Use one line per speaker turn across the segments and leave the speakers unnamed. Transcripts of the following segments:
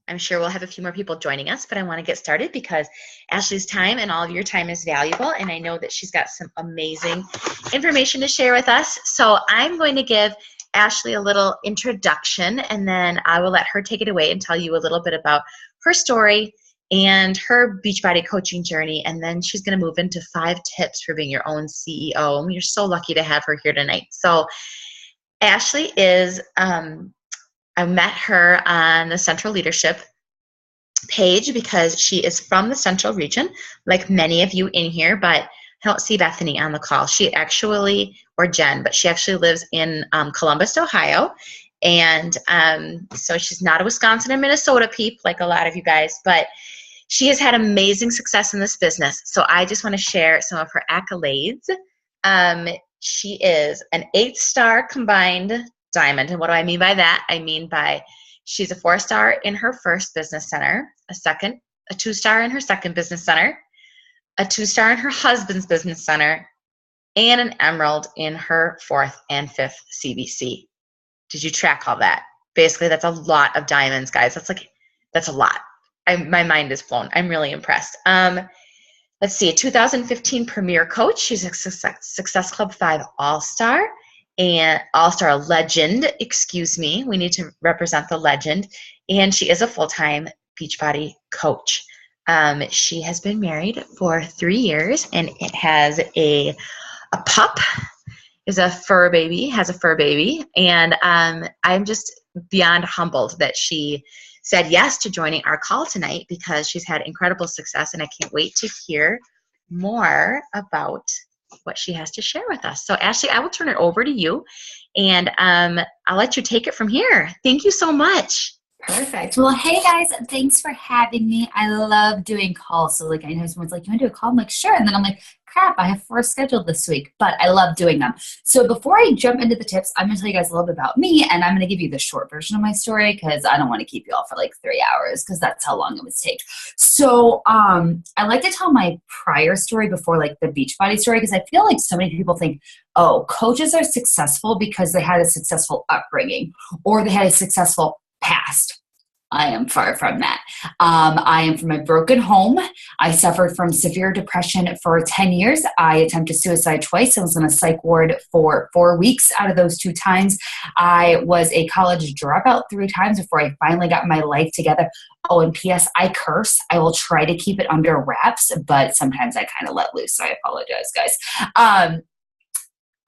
I'm sure we'll have a few more people joining us, but I want to get started because Ashley's time and all of your time is valuable, and I know that she's got some amazing information to share with us. So I'm going to give Ashley a little introduction, and then I will let her take it away and tell you a little bit about her story and her Beachbody coaching journey, and then she's going to move into 5 tips for being your own CEO. And we're so lucky to have her here tonight. So Ashley is I met her on the Central Leadership page because she is from the Central region, like many of you in here, but I don't see Bethany on the call. She actually, or Jen, but she actually lives in Columbus, Ohio. And so she's not a Wisconsin and Minnesota peep like a lot of you guys, but she has had amazing success in this business. So I just want to share some of her accolades. She is an 8-star combined diamond. And what do I mean by that? I mean by she's a 4-star in her first business center, a 2-star in her second business center, a 2-star in her husband's business center, and an emerald in her 4th and 5th CBC. Did you track all that? Basically, that's a lot of diamonds, guys. That's a lot. My mind is blown. I'm really impressed. Let's see, a 2015 Premier Coach. She's a Success Club 5 All-Star and All-Star Legend. Excuse me. We need to represent the legend. And she is a full-time Beachbody coach. She has been married for 3 years, and it has a pup. Has a fur baby, and I'm just beyond humbled that she said yes to joining our call tonight because she's had incredible success, and I can't wait to hear more about what she has to share with us. So Ashley, I will turn it over to you, and I'll let you take it from here. Thank you so much.
Perfect. Well, hey guys, thanks for having me. I love doing calls. So like, I know someone's like, you want to do a call? I'm like, sure. And then I'm like, crap, I have 4 scheduled this week, but I love doing them. So before I jump into the tips, I'm going to tell you guys a little bit about me, and I'm going to give you the short version of my story because I don't want to keep you all for like 3 hours because that's how long it would take. So I like to tell my prior story before like the Beachbody story because I feel like so many people think, oh, coaches are successful because they had a successful upbringing or they had a successful past. I am far from that. I am from a broken home. I suffered from severe depression for 10 years. I attempted suicide twice. I was in a psych ward for 4 weeks out of those 2 times. I was a college dropout 3 times before I finally got my life together. Oh, and P.S., I curse. I will try to keep it under wraps, but sometimes I kind of let loose, so I apologize, guys.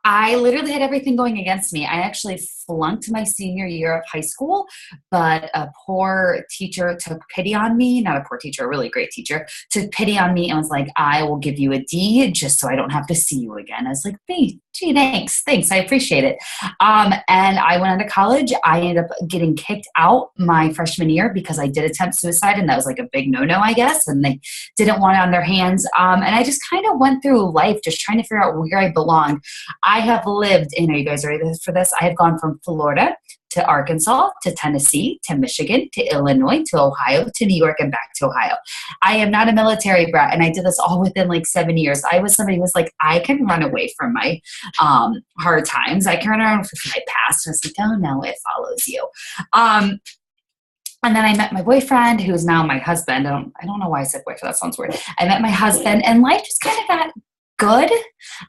I literally had everything going against me. I actually flunked my senior year of high school, but a poor teacher took pity on me. Not a poor teacher, a really great teacher, took pity on me and was like, I will give you a D just so I don't have to see you again. I was like, gee, thanks. I appreciate it. And I went into college. I ended up getting kicked out my freshman year because I did attempt suicide, and that was like a big no-no, I guess, and they didn't want it on their hands. And I just kind of went through life just trying to figure out where I belong. I have lived in, are you guys ready for this? I have gone from Florida to Arkansas, to Tennessee, to Michigan, to Illinois, to Ohio, to New York, and back to Ohio. I am not a military brat, and I did this all within like 7 years. I was somebody who was like, I can run away from my hard times. I can run around with my past. And I was like, oh no, it follows you. And then I met my boyfriend, who is now my husband. I don't know why I said boyfriend. That sounds weird. I met my husband, and life just kind of got good.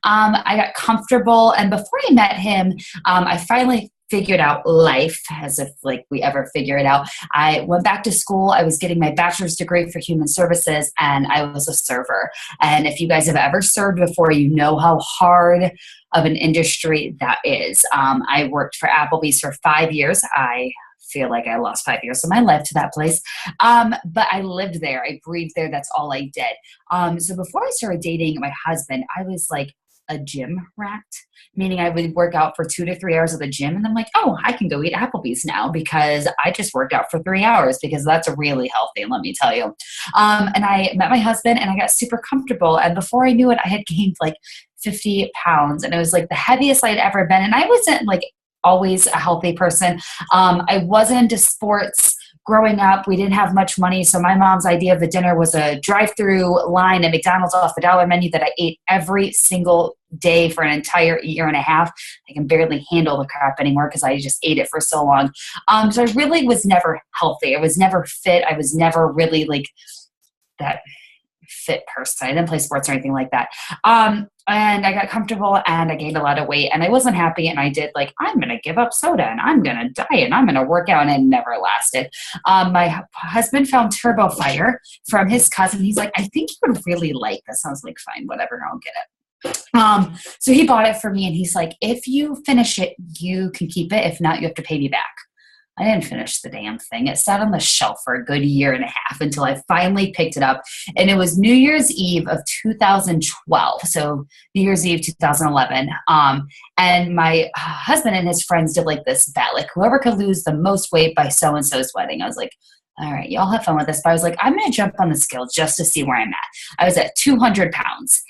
I got comfortable, and before I met him, I finally figured out life, as if like we ever figure it out. I went back to school. I was getting my bachelor's degree for human services, and I was a server. And if you guys have ever served before, you know how hard of an industry that is. I worked for Applebee's for 5 years. I feel like I lost 5 years of my life to that place. But I lived there. I breathed there. That's all I did. So before I started dating my husband, I was like a gym rat, meaning I would work out for 2 to 3 hours at the gym. And I'm like, oh, I can go eat Applebee's now because I just worked out for 3 hours, because that's really healthy, let me tell you. And I met my husband, and I got super comfortable. And before I knew it, I had gained like 50 pounds, and it was like the heaviest I'd ever been. And I wasn't like always a healthy person. I wasn't into sports growing up, we didn't have much money. So my mom's idea of a dinner was a drive-through line at McDonald's off the dollar menu that I ate every single day for an entire year and a half. I can barely handle the crap anymore because I just ate it for so long. So I really was never healthy. I was never fit. I was never really like that fit person. I didn't play sports or anything like that. And I got comfortable and I gained a lot of weight and I wasn't happy. And I did like, I'm going to give up soda and I'm going to diet and I'm going to work out, and it never lasted. My husband found Turbo Fire from his cousin. He's like, I think you would really like this. I was like, fine, whatever, I'll get it. So he bought it for me and he's like, if you finish it, you can keep it. If not, you have to pay me back. I didn't finish the damn thing. It sat on the shelf for a good year and a half until I finally picked it up. And it was New Year's Eve of 2012. So New Year's Eve 2011. And my husband and his friends did like this bet, like whoever could lose the most weight by so-and-so's wedding. I was like, all right, y'all have fun with this. But I was like, I'm going to jump on the scale just to see where I'm at. I was at 200 pounds.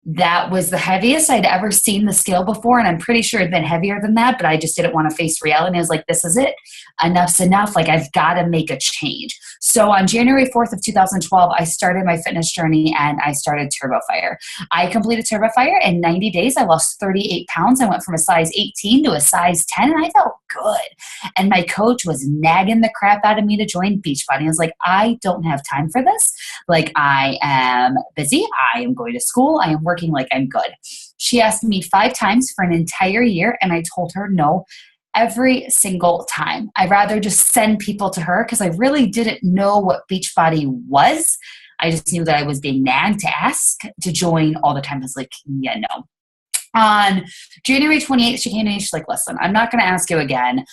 That was the heaviest I'd ever seen the scale before, and I'm pretty sure it'd been heavier than that, but I just didn't want to face reality. I was like, this is it. Enough's enough. Like, I've got to make a change. So on January 4th of 2012, I started my fitness journey, and I started Turbo Fire. I completed Turbo Fire. In 90 days, I lost 38 pounds. I went from a size 18 to a size 10, and I felt good. And my coach was nagging the crap out of me to join Beachbody. I was like, I don't have time for this. Like, I am busy. I am going to school. I am working like I'm good. She asked me 5 times for an entire year, and I told her no every single time. I'd rather just send people to her because I really didn't know what Beachbody was. I just knew that I was being nagged to ask to join all the time. I was like, yeah, no. On January 28th, she came to me. She's like, listen, I'm not going to ask you again.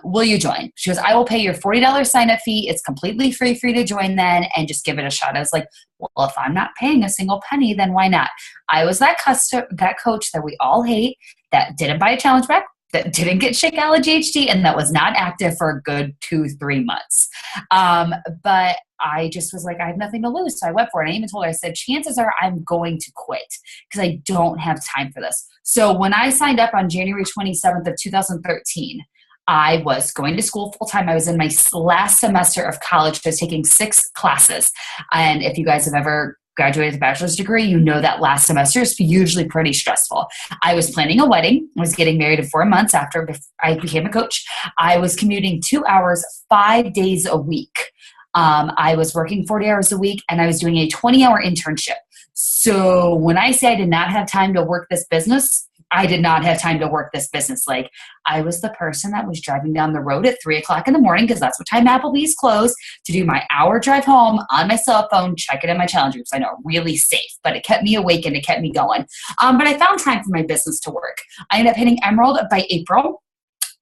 Will you join? She goes, I will pay your $40 sign-up fee. It's completely free for you to join then and just give it a shot. I was like, well, if I'm not paying a single penny, then why not? I was that coach that we all hate, that didn't buy a challenge back, that didn't get Shakeology HD, and that was not active for a good 2-3 months. But I just was like, I have nothing to lose. So I went for it. I even told her, I said, chances are I'm going to quit because I don't have time for this. So when I signed up on January 27th of 2013, I was going to school full time. I was in my last semester of college. I was taking 6 classes. And if you guys have ever graduated with a bachelor's degree, you know that last semester is usually pretty stressful. I was planning a wedding. I was getting married in 4 months after I became a coach. I was commuting 2 hours, 5 days a week. I was working 40 hours a week, and I was doing a 20-hour internship. So when I say I did not have time to work this business, I did not have time to work this business. Like, I was the person that was driving down the road at 3 o'clock in the morning, because that's what time Applebee's closed, to do my hour drive home on my cell phone, check it in my challenge groups. I know, really safe, but it kept me awake and it kept me going. But I found time for my business to work. I ended up hitting Emerald by April.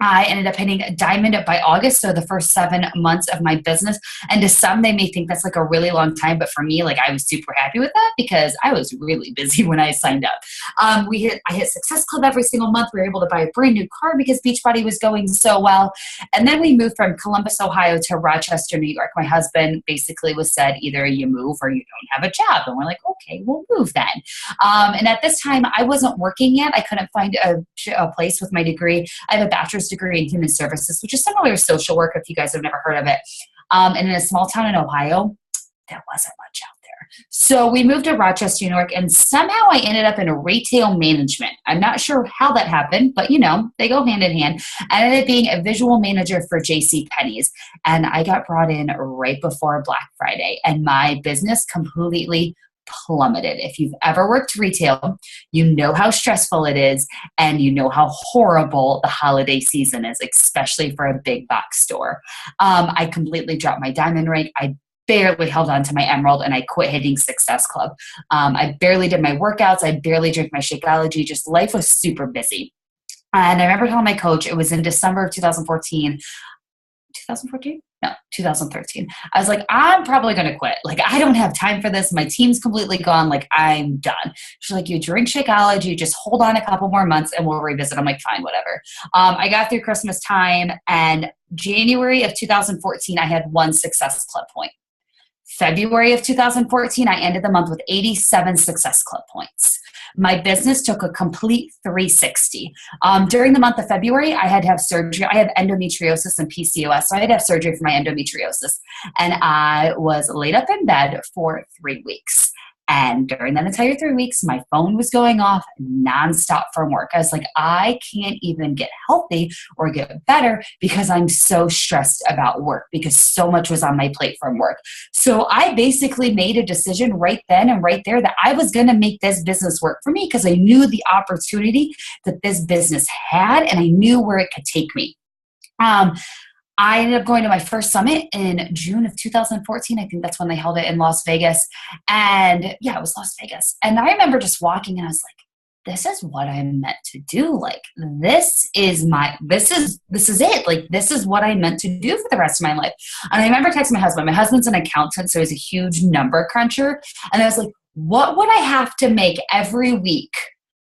I ended up hitting Diamond by August, so the first 7 months of my business. And to some, they may think that's like a really long time, but for me, like, I was super happy with that because I was really busy when I signed up. I hit Success Club every single month. We were able to buy a brand new car because Beachbody was going so well. And then we moved from Columbus, Ohio to Rochester, New York. My husband basically was said, either you move or you don't have a job. And we're like, okay, we'll move then. And at this time, I wasn't working yet. I couldn't find a place with my degree. I have a bachelor's degree in human services, which is similar to social work if you guys have never heard of it. And in a small town in Ohio, there wasn't much out there. So we moved to Rochester, New York, and somehow I ended up in retail management. I'm not sure how that happened, but they go hand in hand. I ended up being a visual manager for JCPenney's, and I got brought in right before Black Friday, and my business completely plummeted. If you've ever worked retail, you know how stressful it is, and you know how horrible the holiday season is, especially for a big box store. I completely dropped my diamond rank. I barely held on to my Emerald, and I quit hitting Success Club. I barely did my workouts. I barely drank my Shakeology. Just life was super busy. And I remember telling my coach, it was in December of 2014. 2014? No, 2013. I was like, I'm probably going to quit. Like, I don't have time for this. My team's completely gone. Like, I'm done. She's like, you drink Shakeology, just hold on a couple more months and we'll revisit. I'm like, fine, whatever. I got through Christmas time, and January of 2014, I had 1 Success Club point. February of 2014, I ended the month with 87 Success Club points. My business took a complete 360. During the month of February, I had to have surgery. I have endometriosis and PCOS, so I had to have surgery for my endometriosis. And I was laid up in bed for 3 weeks. And during that entire 3 weeks, my phone was going off nonstop from work. I was like, I can't even get healthy or get better because I'm so stressed about work because so much was on my plate from work. So I basically made a decision right then and right there that I was going to make this business work for me because I knew the opportunity that this business had and I knew where it could take me. I ended up going to my first summit in June of 2014. I think that's when they held it in Las Vegas. And yeah, it was Las Vegas. And I remember just walking and I was like, this is what I'm meant to do. Like, this is it. Like, this is what I'm meant to do for the rest of my life. And I remember texting my husband. My husband's an accountant, so he's a huge number cruncher. And I was like, what would I have to make every week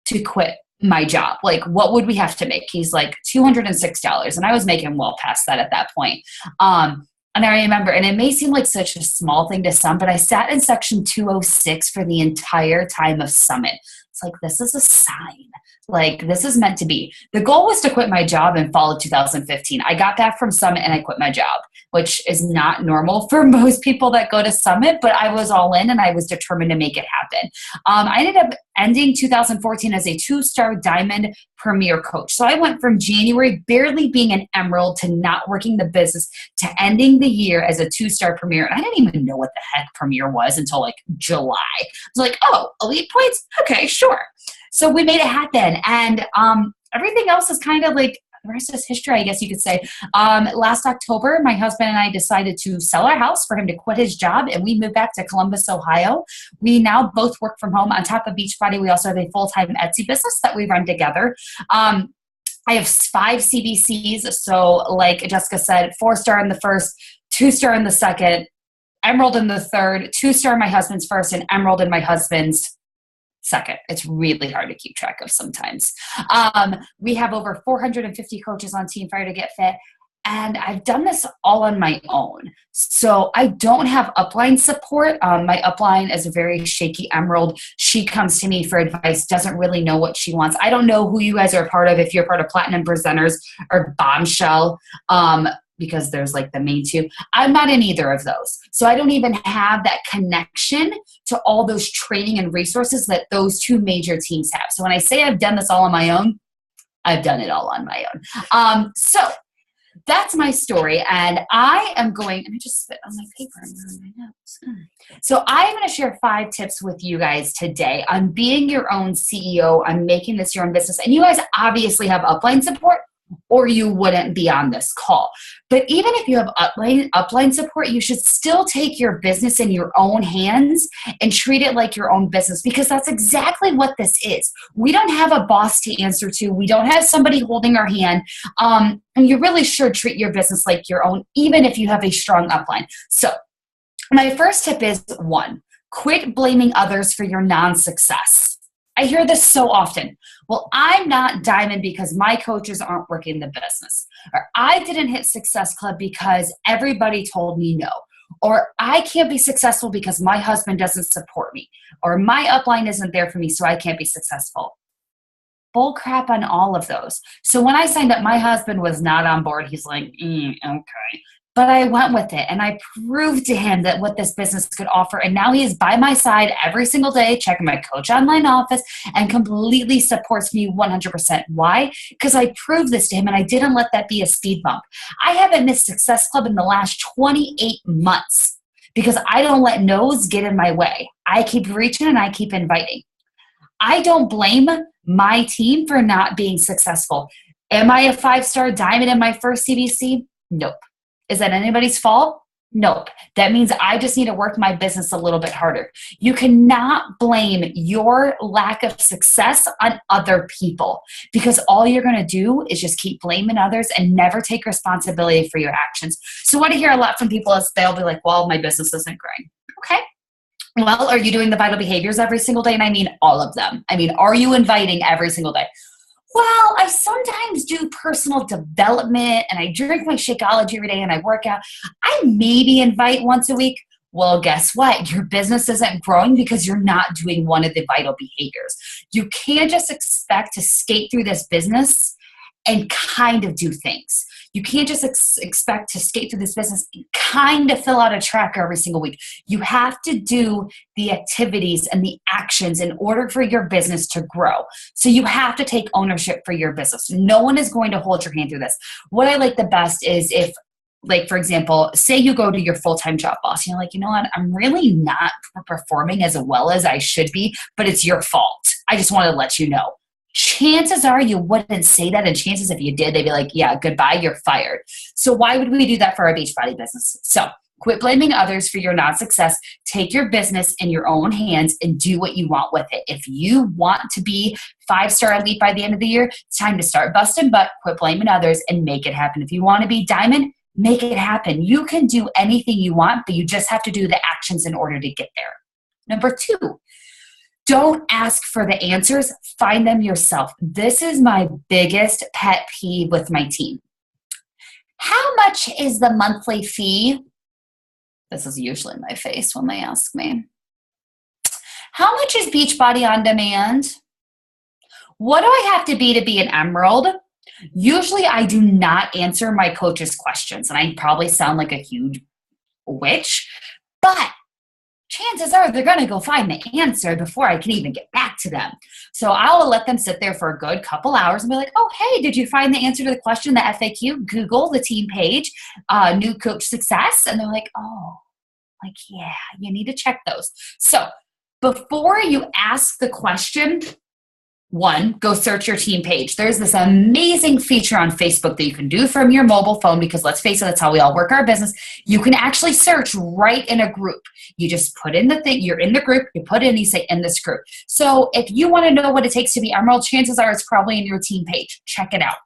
to quit my job? Like, what would we have to make? He's like, $206. And I was making well past that at that point. And I remember, and it may seem like such a small thing to some, but I sat in section 206 for the entire time of summit. It's like, this is a sign. Like, this is meant to be. The goal was to quit my job in fall of 2015. I got back from summit and I quit my job, which is not normal for most people that go to summit, but I was all in and I was determined to make it happen. I ended up ending 2014 as a 2-star diamond premier coach. So I went from January barely being an emerald to not working the business to ending the year as a 2-star premier. And I didn't even know what the heck premier was until like July. I was like, oh, elite points? Okay, sure. So we made it happen. And everything else is kind of like, the rest is history, I guess you could say. Last October, my husband and I decided to sell our house for him to quit his job, and we moved back to Columbus, Ohio. We now both work from home. On top of Beachbody, we also have a full-time Etsy business that we run together. I have 5 CBCs. So like Jessica said, 4-star in the first, 2-star in the second, emerald in the third, 2-star in my husband's first, and emerald in my husband's second. It's really hard to keep track of sometimes. We have over 450 coaches on Team Fire to Get Fit, and I've done this all on my own. So I don't have upline support. My upline is a very shaky emerald. She comes to me for advice, doesn't really know what she wants. I don't know who you guys are a part of, if you're part of Platinum Presenters or Bombshell, because there's like the main 2. I'm not in either of those. So I don't even have that connection to all those training and resources that those 2 major teams have. So when I say I've done this all on my own, I've done it all on my own. So that's my story. And I am going, and I just spit on my paper and on my notes. So I'm going to share 5 tips with you guys today on being your own CEO, on making this your own business. And you guys obviously have upline support, or you wouldn't be on this call. But even if you have upline support, you should still take your business in your own hands and treat it like your own business, because that's exactly what this is. We don't have a boss to answer to. We don't have somebody holding our hand. And you really should treat your business like your own, even if you have a strong upline. So my first tip is 1, quit blaming others for your non-success. I hear this so often. Well, I'm not diamond because my coaches aren't working the business. Or I didn't hit Success Club because everybody told me no. Or I can't be successful because my husband doesn't support me. Or my upline isn't there for me, so I can't be successful. Bull crap on all of those. So when I signed up, my husband was not on board. He's like, okay. But I went with it, and I proved to him that what this business could offer. And now he is by my side every single day, checking my coach online office, and completely supports me 100%. Why? Because I proved this to him, and I didn't let that be a speed bump. I haven't missed Success Club in the last 28 months because I don't let no's get in my way. I keep reaching and I keep inviting. I don't blame my team for not being successful. Am I a 5-star diamond in my first CBC? Nope. Is that anybody's fault? Nope. That means I just need to work my business a little bit harder. You cannot blame your lack of success on other people, because all you're going to do is just keep blaming others and never take responsibility for your actions. So what I hear a lot from people is they'll be like, well, my business isn't growing. Okay. Well, are you doing the vital behaviors every single day? And I mean all of them. I mean, are you inviting every single day? Well, I sometimes do personal development and I drink my Shakeology every day and I work out. I maybe invite once a week. Well, guess what? Your business isn't growing because you're not doing one of the vital behaviors. You can't just expect to skate through this business and kind of do things. You can't just expect to skate through this business and kind of fill out a tracker every single week. You have to do the activities and the actions in order for your business to grow. So you have to take ownership for your business. No one is going to hold your hand through this. What I like the best is if, like, for example, say you go to your full-time job boss, and you're like, you know what, I'm really not performing as well as I should be, but it's your fault. I just want to let you know. Chances are you wouldn't say that, and chances if you did, they'd be like, yeah, goodbye, you're fired. So why would we do that for our Beachbody business? So quit blaming others for your non-success. Take your business in your own hands and do what you want with it. If you want to be 5-star elite by the end of the year, it's time to start busting butt, quit blaming others, and make it happen. If you want to be diamond, make it happen. You can do anything you want, but you just have to do the actions in order to get there. Number 2, don't ask for the answers. Find them yourself. This is my biggest pet peeve with my team. How much is the monthly fee? This is usually my face when they ask me. How much is Beachbody on Demand? What do I have to be an Emerald? Usually I do not answer my coaches' questions, and I probably sound like a huge witch, but chances are they're going to go find the answer before I can even get back to them. So I'll let them sit there for a good couple hours and be like, oh, hey, did you find the answer to the question, the FAQ? Google the team page, new coach success. And they're like, oh, like, yeah, you need to check those. So before you ask the question, 1, go search your team page. There's this amazing feature on Facebook that you can do from your mobile phone, because let's face it, that's how we all work our business. You can actually search right in a group. You just put in the thing, you're in the group, you put in, you say in this group. So if you want to know what it takes to be Emerald, chances are it's probably in your team page. Check it out.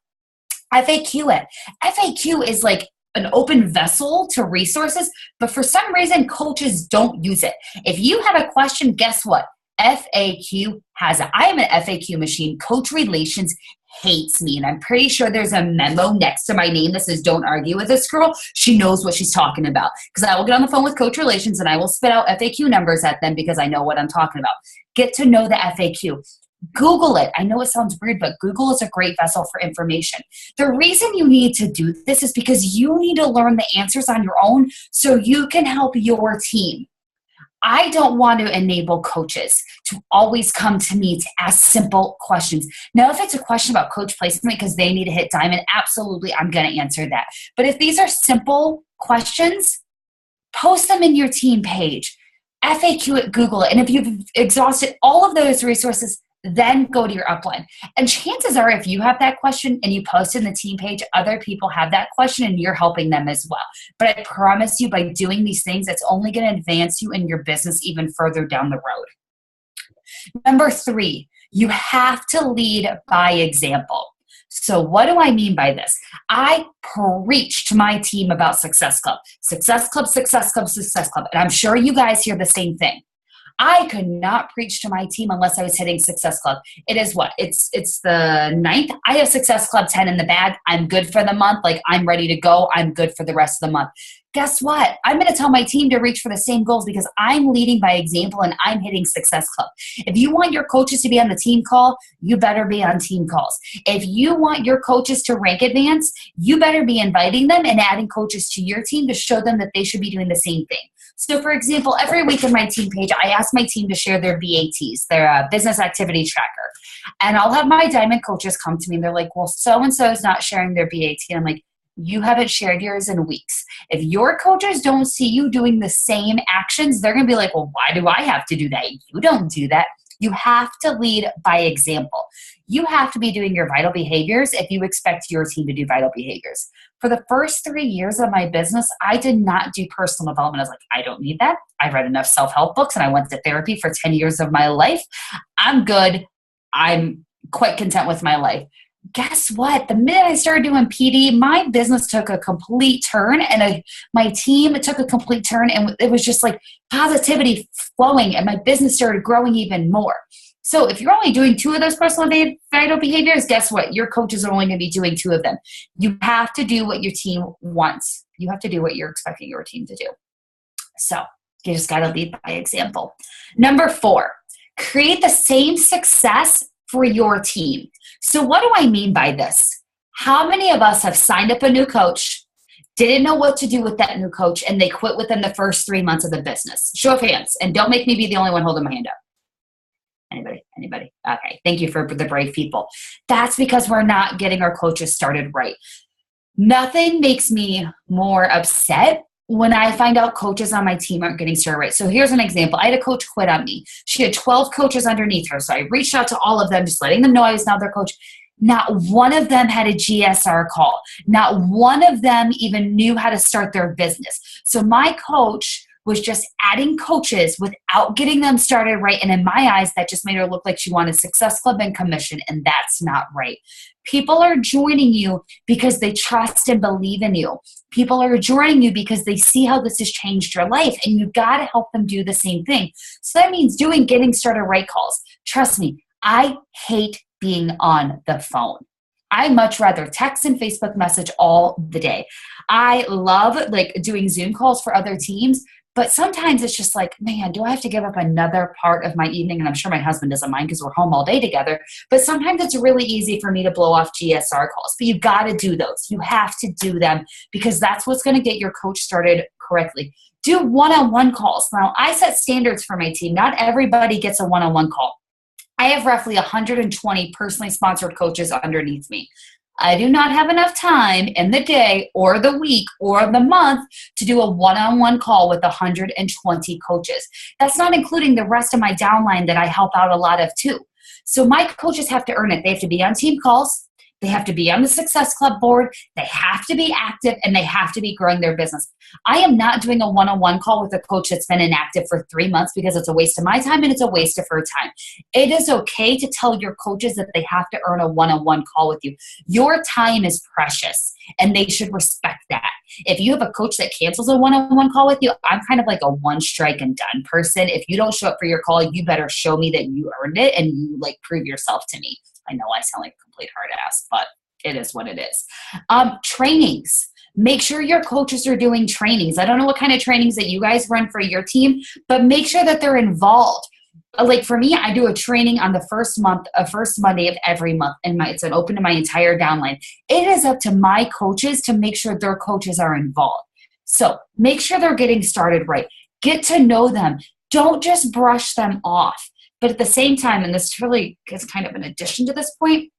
FAQ it. FAQ is like an open vessel to resources, but for some reason, coaches don't use it. If you have a question, guess what? FAQ has it. I am an FAQ machine. Coach Relations hates me, and I'm pretty sure there's a memo next to my name that says don't argue with this girl. She knows what she's talking about, because I will get on the phone with Coach Relations and I will spit out FAQ numbers at them because I know what I'm talking about. Get to know the FAQ. Google it. I know it sounds weird, but Google is a great vessel for information. The reason you need to do this is because you need to learn the answers on your own so you can help your team. I don't want to enable coaches to always come to me to ask simple questions. Now, if it's a question about coach placement because they need to hit diamond, absolutely, I'm going to answer that. But if these are simple questions, post them in your team page. FAQ it, Google it. And if you've exhausted all of those resources, then go to your upline. And chances are, if you have that question and you post in the team page, other people have that question and you're helping them as well. But I promise you, by doing these things, it's only going to advance you in your business even further down the road. Number 3, you have to lead by example. So what do I mean by this? I preach to my team about Success Club. Success Club, Success Club, Success Club. And I'm sure you guys hear the same thing. I could not preach to my team unless I was hitting Success Club. It is what? It's the 9th. I have Success Club 10 in the bag. I'm good for the month. Like, I'm ready to go. I'm good for the rest of the month. Guess what? I'm going to tell my team to reach for the same goals because I'm leading by example and I'm hitting Success Club. If you want your coaches to be on the team call, you better be on team calls. If you want your coaches to rank advance, you better be inviting them and adding coaches to your team to show them that they should be doing the same thing. So, for example, every week on my team page, I ask my team to share their BATs, their business activity tracker. And I'll have my diamond coaches come to me and they're like, well, so-and-so is not sharing their BAT. And I'm like, you haven't shared yours in weeks. If your coaches don't see you doing the same actions, they're going to be like, well, why do I have to do that? You don't do that. You have to lead by example. You have to be doing your vital behaviors if you expect your team to do vital behaviors. For the first 3 years of my business, I did not do personal development. I was like, I don't need that. I read enough self-help books and I went to therapy for 10 years of my life. I'm good. I'm quite content with my life. Guess what? The minute I started doing PD, my business took a complete turn and my team took a complete turn, and it was just like positivity flowing and my business started growing even more. So if you're only doing 2 of those personal vital behaviors, guess what? Your coaches are only going to be doing 2 of them. You have to do what your team wants. You have to do what you're expecting your team to do. So You just got to lead by example. Number 4, create the same success for your team. So what do I mean by this? How many of us have signed up a new coach, didn't know what to do with that new coach, and they quit within the first 3 months of the business? Show of hands, and don't make me be the only one holding my hand up. Anybody? Anybody? Okay, thank you for the brave people. That's because we're not getting our coaches started right. Nothing makes me more upset when I find out coaches on my team aren't getting started right. So here's an example. I had a coach quit on me. She had 12 coaches underneath her. So I reached out to all of them, just letting them know I was now their coach. Not one of them had a GSR call. Not one of them even knew how to start their business. So my coach was just adding coaches without getting them started right. And in my eyes, that just made her look like she wanted Success Club and commission, and that's not right. People are joining you because they trust and believe in you. People are joining you because they see how this has changed your life, and you got to help them do the same thing. So that means doing getting started right calls. Trust me, I hate being on the phone. I much rather text and Facebook message all the day. I love doing Zoom calls for other teams, but sometimes it's just like, man, do I have to give up another part of my evening? And I'm sure my husband doesn't mind because we're home all day together. But sometimes it's really easy for me to blow off GSR calls. But you got to do those. You have to do them because that's what's going to get your coach started correctly. Do one-on-one calls. Now, I set standards for my team. Not everybody gets a one-on-one call. I have roughly 120 personally sponsored coaches underneath me. I do not have enough time in the day or the week or the month to do a one-on-one call with 120 coaches. That's not including the rest of my downline that I help out a lot of too. So my coaches have to earn it. They have to be on team calls. They have to be on the Success Club board. They have to be active, and they have to be growing their business. I am not doing a one-on-one call with a coach that's been inactive for 3 months because it's a waste of my time and it's a waste of her time. It is okay to tell your coaches that they have to earn a one-on-one call with you. Your time is precious, and they should respect that. If you have a coach that cancels a one-on-one call with you, I'm kind of like a one strike and done person. If you don't show up for your call, you better show me that you earned it and you prove yourself to me. I know I sound like a complete hard ass, but it is what it is. Trainings. Make sure your coaches are doing trainings. I don't know what kind of trainings that you guys run for your team, but make sure that they're involved. Like for me, I do a training on the first Monday of every month, and it's open to my entire downline. It is up to my coaches to make sure their coaches are involved. So make sure they're getting started right. Get to know them. Don't just brush them off. But at the same time, and this really is kind of an addition to this point,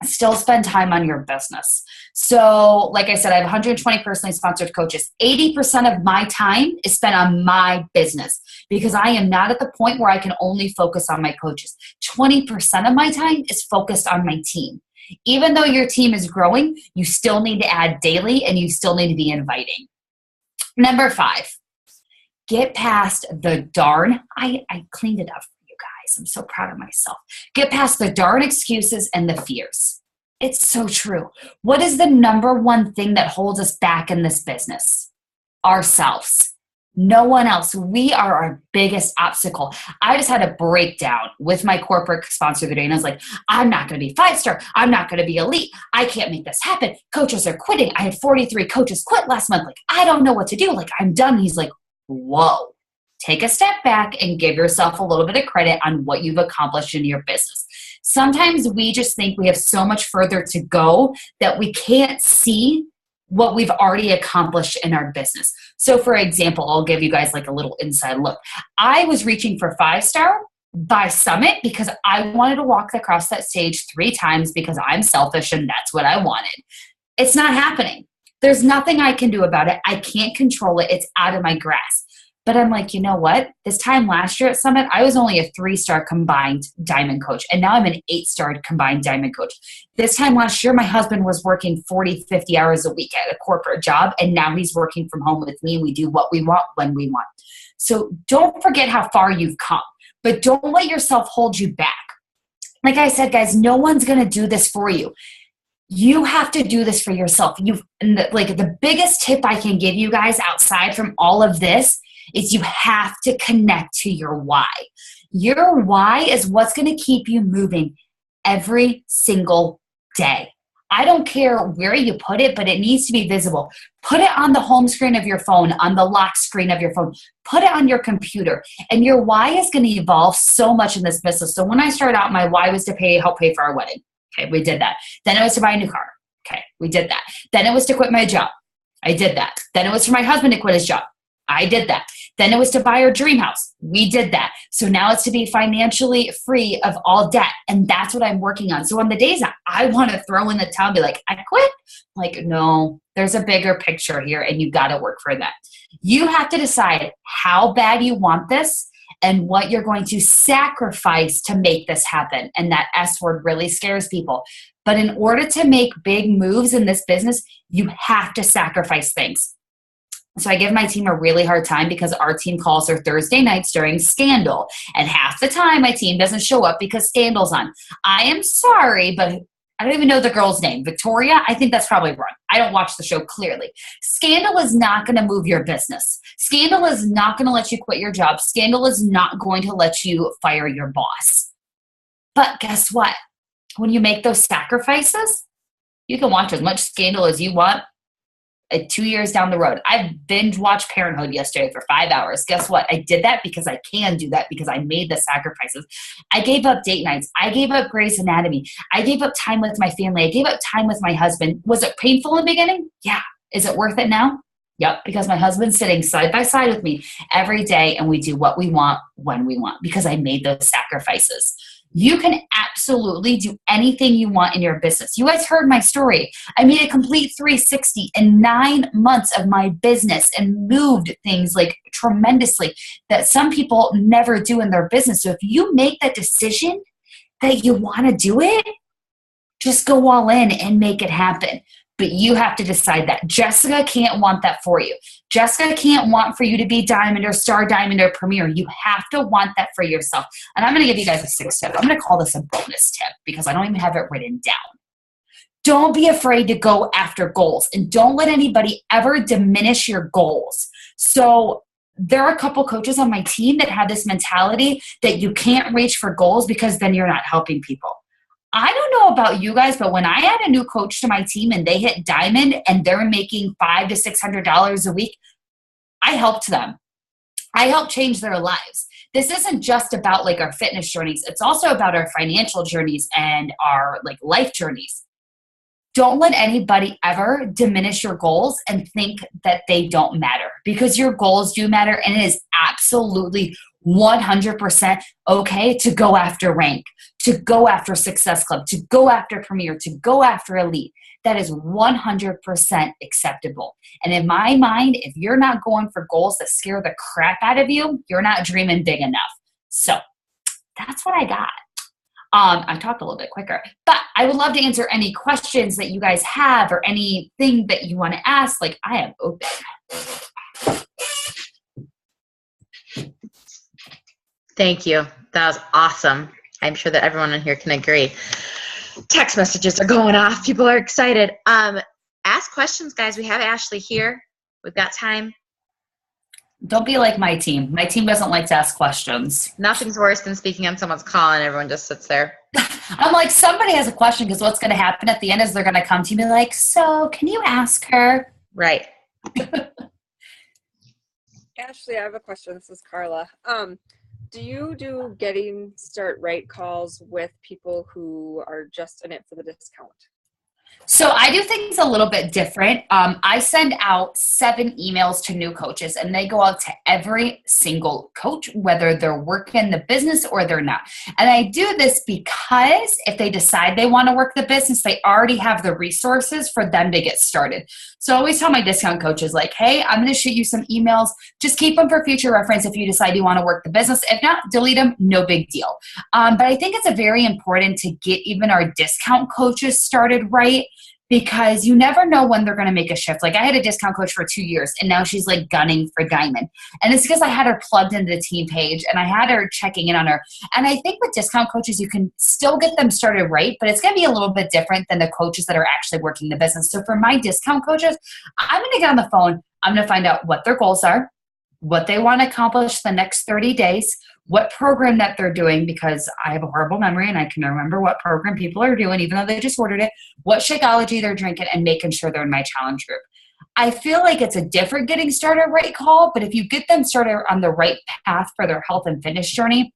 still spend time on your business. So like I said, I have 120 personally sponsored coaches. 80% of my time is spent on my business because I am not at the point where I can only focus on my coaches. 20% of my time is focused on my team. Even though your team is growing, you still need to add daily and you still need to be inviting. Number 5, get past the darn, I cleaned it up. I'm so proud of myself. Get past the darn excuses and the fears. It's so true. What is the number one thing that holds us back in this business? Ourselves. No one else. We are our biggest obstacle. I just had a breakdown with my corporate sponsor today, and I was like, I'm not going to be 5-star. I'm not going to be elite. I can't make this happen. Coaches are quitting. I had 43 coaches quit last month. I don't know what to do. I'm done. He's like, whoa. Take a step back and give yourself a little bit of credit on what you've accomplished in your business. Sometimes we just think we have so much further to go that we can't see what we've already accomplished in our business. So for example, I'll give you guys a little inside look. I was reaching for 5-star by Summit because I wanted to walk across that stage 3 times because I'm selfish and that's what I wanted. It's not happening. There's nothing I can do about it. I can't control it. It's out of my grasp. But I'm like, you know what? This time last year at Summit, I was only a 3-star combined diamond coach. And now I'm an 8-star combined diamond coach. This time last year, my husband was working 40, 50 hours a week at a corporate job. And now he's working from home with me. And we do what we want when we want. So don't forget how far you've come. But don't let yourself hold you back. Like I said, guys, no one's going to do this for you. You have to do this for yourself. The biggest tip I can give you guys outside from all of this is you have to connect to your why. Your why is what's going to keep you moving every single day. I don't care where you put it, but it needs to be visible. Put it on the home screen of your phone, on the lock screen of your phone. Put it on your computer. And your why is going to evolve so much in this business. So when I started out, my why was to help pay for our wedding. Okay, we did that. Then it was to buy a new car. Okay, we did that. Then it was to quit my job. I did that. Then it was for my husband to quit his job. I did that. Then it was to buy our dream house. We did that. So now it's to be financially free of all debt. And that's what I'm working on. So on the days that I want to throw in the towel and be like, I quit. Like, no, there's a bigger picture here and you got to work for that. You have to decide how bad you want this and what you're going to sacrifice to make this happen. And that S word really scares people. But in order to make big moves in this business, you have to sacrifice things. So I give my team a really hard time because our team calls their Thursday nights during Scandal. And half the time my team doesn't show up because Scandal's on. I am sorry, but I don't even know the girl's name. Victoria? I think that's probably wrong. I don't watch the show clearly. Scandal is not going to move your business. Scandal is not going to let you quit your job. Scandal is not going to let you fire your boss. But guess what? When you make those sacrifices, you can watch as much Scandal as you want. 2 years down the road. I binge watched Parenthood yesterday for 5 hours. Guess what? I did that because I can do that because I made the sacrifices. I gave up date nights. I gave up Grey's Anatomy. I gave up time with my family. I gave up time with my husband. Was it painful in the beginning? Yeah. Is it worth it now? Yep. Because my husband's sitting side by side with me every day and we do what we want when we want because I made those sacrifices. You can absolutely do anything you want in your business. You guys heard my story. I made a complete 360 in 9 months of my business and moved things like tremendously that some people never do in their business. So if you make that decision that you want to do it, just go all in and make it happen. But you have to decide that. Jessica can't want that for you. Jessica can't want for you to be diamond or star diamond or premier. You have to want that for yourself. And I'm going to give you guys a 6th tip. I'm going to call this a bonus tip because I don't even have it written down. Don't be afraid to go after goals and don't let anybody ever diminish your goals. So there are a couple coaches on my team that have this mentality that you can't reach for goals because then you're not helping people. I don't know about you guys, but when I add a new coach to my team and they hit diamond and they're making $500 to $600 a week, I helped them. I helped change their lives. This isn't just about like our fitness journeys. It's also about our financial journeys and our like life journeys. Don't let anybody ever diminish your goals and think that they don't matter because your goals do matter and it is absolutely 100% okay to go after rank, to go after Success Club, to go after Premier, to go after Elite. That is 100% acceptable. And in my mind, if you're not going for goals that scare the crap out of you, you're not dreaming big enough. So that's what I got. I talked a little bit quicker, but I would love to answer any questions that you guys have or anything that you want to ask. Like I am open.
Thank you. That was awesome. I'm sure that everyone in here can agree. Text messages are going off. People are excited. Ask questions, guys. We have Ashley here. We've got time.
Don't be like my team. My team doesn't like to ask questions.
Nothing's worse than speaking on someone's call and everyone just sits there.
I'm like, somebody has a question because what's going to happen at the end is they're going to come to me like, so can you ask her?
Right.
Ashley, I have a question. This is Carla. Do you do getting start right calls with people who are just in it for the discount?
So I do things a little bit different. I send out 7 emails to new coaches and they go out to every single coach, whether they're working the business or they're not. And I do this because if they decide they want to work the business, they already have the resources for them to get started. So I always tell my discount coaches like, hey, I'm going to shoot you some emails. Just keep them for future reference if you decide you want to work the business. If not, delete them. No big deal. But I think it's very important to get even our discount coaches started right, because you never know when they're going to make a shift. Like I had a discount coach for 2 years and now she's like gunning for diamond. And it's because I had her plugged into the team page and I had her checking in on her. And I think with discount coaches, you can still get them started right, but it's going to be a little bit different than the coaches that are actually working the business. So for my discount coaches, I'm going to get on the phone. I'm going to find out what their goals are, what they want to accomplish the next 30 days, what program that they're doing, because I have a horrible memory and I can remember what program people are doing, even though they just ordered it, what Shakeology they're drinking, and making sure they're in my challenge group. I feel like it's a different getting started right call, but if you get them started on the right path for their health and fitness journey,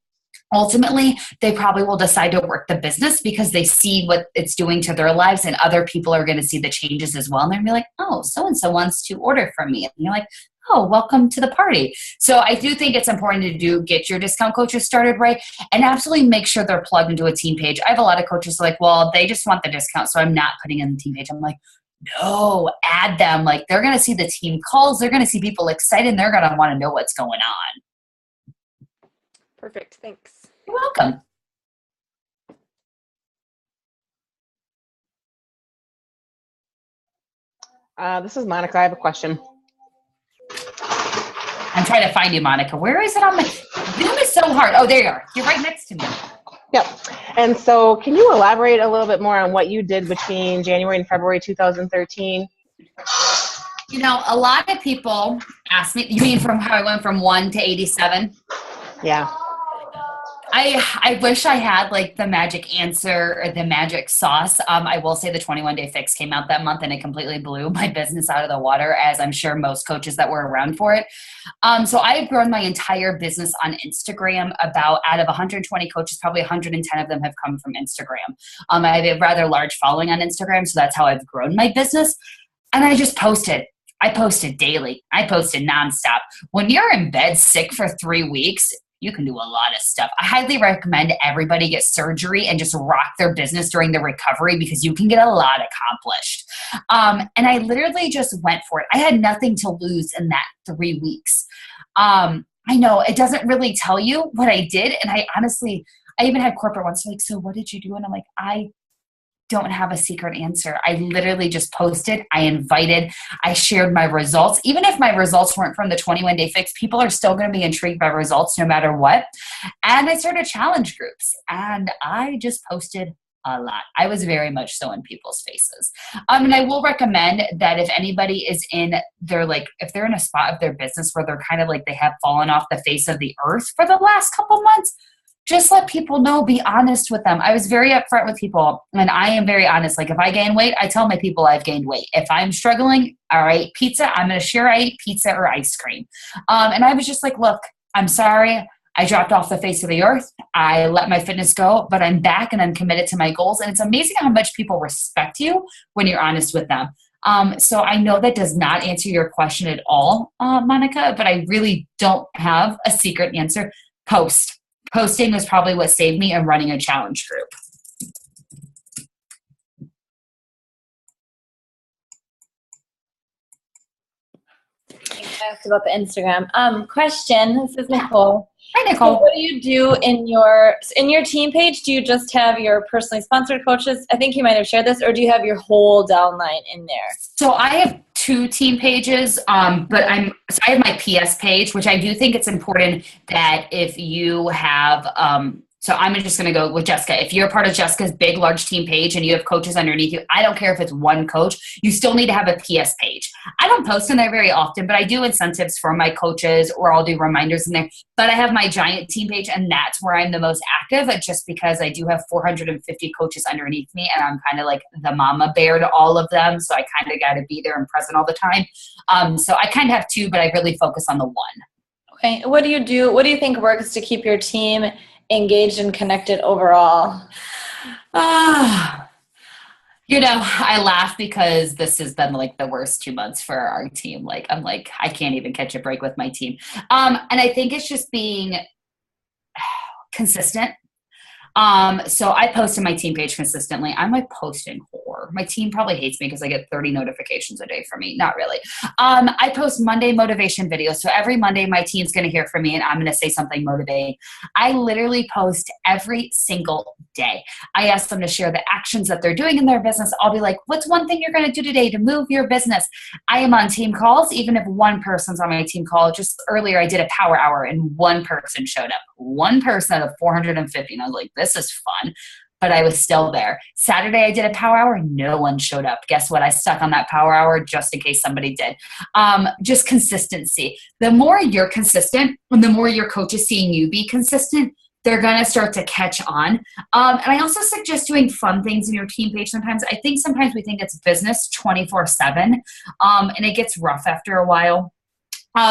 ultimately, they probably will decide to work the business because they see what it's doing to their lives, and other people are going to see the changes as well. And they're going to be like, oh, so-and-so wants to order from me. And you're like, oh, welcome to the party. So I do think it's important to get your discount coaches started right, and absolutely make sure they're plugged into a team page. I have a lot of coaches like, well, they just want the discount, so I'm not putting in the team page. I'm like, no, add them. Like, they're going to see the team calls. They're going to see people excited, and they're going to want to know what's going on.
Perfect. Thanks.
You're welcome.
This is Monica. I have a question.
I'm trying to find you, Monica. Where is it on my Zoom is so hard. Oh, there you are. You're right next to me.
Yep. And so can you elaborate a little bit more on what you did between January and February 2013?
You know, a lot of people ask me, you mean from how I went from 1 to 87?
Yeah.
I wish I had like the magic answer or the magic sauce. I will say the 21-day fix came out that month and it completely blew my business out of the water, as I'm sure most coaches that were around for it. So I have grown my entire business on Instagram. About out of 120 coaches, probably 110 of them have come from Instagram. I have a rather large following on Instagram, so that's how I've grown my business. And I just posted. I posted daily. I posted nonstop. When you're in bed sick for 3 weeks, you can do a lot of stuff. I highly recommend everybody get surgery and just rock their business during the recovery, because you can get a lot accomplished. And I literally just went for it. I had nothing to lose in that 3 weeks. I know it doesn't really tell you what I did. And I even had corporate ones like, so what did you do? And I'm like, I don't have a secret answer. I literally just posted, I invited, I shared my results. Even if my results weren't from the 21-day fix, people are still going to be intrigued by results no matter what. And I started challenge groups, and I just posted a lot. I was very much so in people's faces. And I will recommend that if anybody is in their, like, if they're in a spot of their business where they're kind of like they have fallen off the face of the earth for the last couple months, just let people know, be honest with them. I was very upfront with people, and I am very honest. Like, if I gain weight, I tell my people I've gained weight. If I'm struggling, all right, pizza, I'm going to share I ate pizza or ice cream. And I was just like, look, I'm sorry. I dropped off the face of the earth. I let my fitness go, but I'm back and I'm committed to my goals. And it's amazing how much people respect you when you're honest with them. So I know that does not answer your question at all, Monica, but I really don't have a secret answer. Posting was probably what saved me, and running a challenge group.
Asked about the Instagram. Question. This is Nicole.
Hi, Nicole.
So what do you do in your team page? Do you just have your personally sponsored coaches? I think you might have shared this, or do you have your whole downline in there?
So I have 2 team pages, but I have my PS page, which I do think it's important that if you have, so I'm just going to go with Jessica. If you're part of Jessica's big, large team page and you have coaches underneath you, I don't care if it's one coach, you still need to have a PS page. I don't post in there very often, but I do incentives for my coaches, or I'll do reminders in there. But I have my giant team page, and that's where I'm the most active, just because I do have 450 coaches underneath me, and I'm kind of like the mama bear to all of them. So I kind of got to be there and present all the time. So I kind of have 2, but I really focus on the 1.
Okay. What do you do? What do you think works to keep your team engaged and connected overall?
You know, I laugh because this has been like the worst 2 months for our team. Like, I'm like, I can't even catch a break with my team. And I think it's just being consistent. So I post on my team page consistently. I'm like posting whore. My team probably hates me because I get 30 notifications a day from me. Not really. I post Monday motivation videos. So every Monday my team's going to hear from me and I'm going to say something motivating. I literally post every single day. I ask them to share the actions that they're doing in their business. I'll be like, what's one thing you're going to do today to move your business? I am on team calls, even if one person's on my team call. Just earlier I did a power hour and one person showed up. One person out of 450. And I was like, this is fun. but I was still there. Saturday, I did a power hour. No one showed up. Guess what? I stuck on that power hour just in case somebody did. Just consistency. The more you're consistent and the more your coach is seeing you be consistent, they're going to start to catch on. And I also suggest doing fun things in your team page sometimes. I think sometimes we think it's business 24/7, and it gets rough after a while.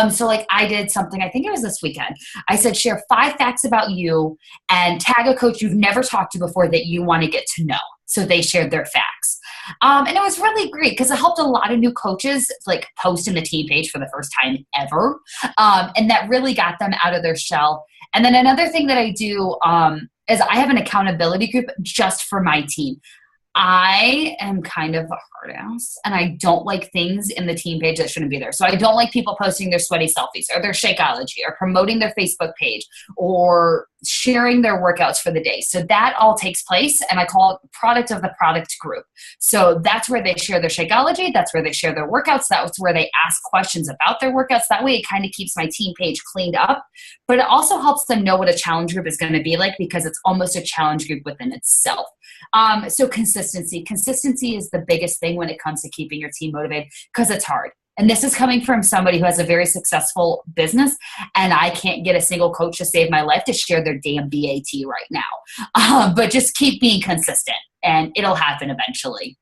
So like I did something, I think it was this weekend. I said, share 5 facts about you and tag a coach you've never talked to before that you want to get to know. So they shared their facts. And it was really great because it helped a lot of new coaches like post in the team page for the first time ever. And that really got them out of their shell. And then another thing that I do is I have an accountability group just for my team. I am kind of a hard ass and I don't like things in the team page that shouldn't be there. So I don't like people posting their sweaty selfies or their Shakeology or promoting their Facebook page or sharing their workouts for the day. So that all takes place and I call it product of the product group. So that's where they share their Shakeology. That's where they share their workouts. That's where they ask questions about their workouts. That way it kind of keeps my team page cleaned up, but it also helps them know what a challenge group is going to be like because it's almost a challenge group within itself. So consistency is the biggest thing when it comes to keeping your team motivated because it's hard. And this is coming from somebody who has a very successful business and I can't get a single coach to save my life to share their damn BAT right now. But just keep being consistent and it'll happen eventually.